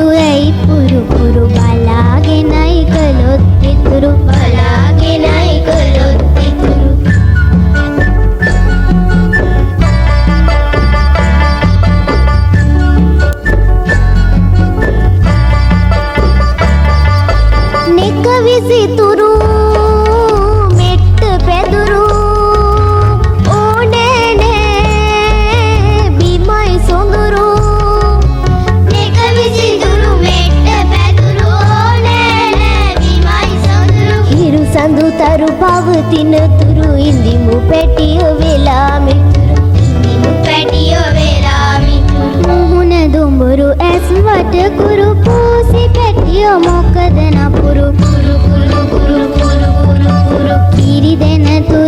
සින්දු ඇයි පුරු පුරු බලාගෙනයි කළොත් ඉතුරු බලාගෙනයි කළොත් ඉතුරු නෙක විසිතුරු මෙට්ට පැදුරු ඕනේ නේ බිමයි සොඳුරු නෙක විසිතුරු මෙට්ට පැදුරු ඕනේ නේ බිමයි සොඳුරු හිරු සඳු තරු පවතින තුරු ඉඳිමු පැටිය වෙලා මිතුරු ඉඳිමු පැටිය වෙලා මිතුරු මුහුණ දුඹුරු ඇස් වට කුරු පූසි පැටිය මොකද නපුරු පුරු පුරු පුරු පුරු පුරු පුරු කිරි දෙන තුරු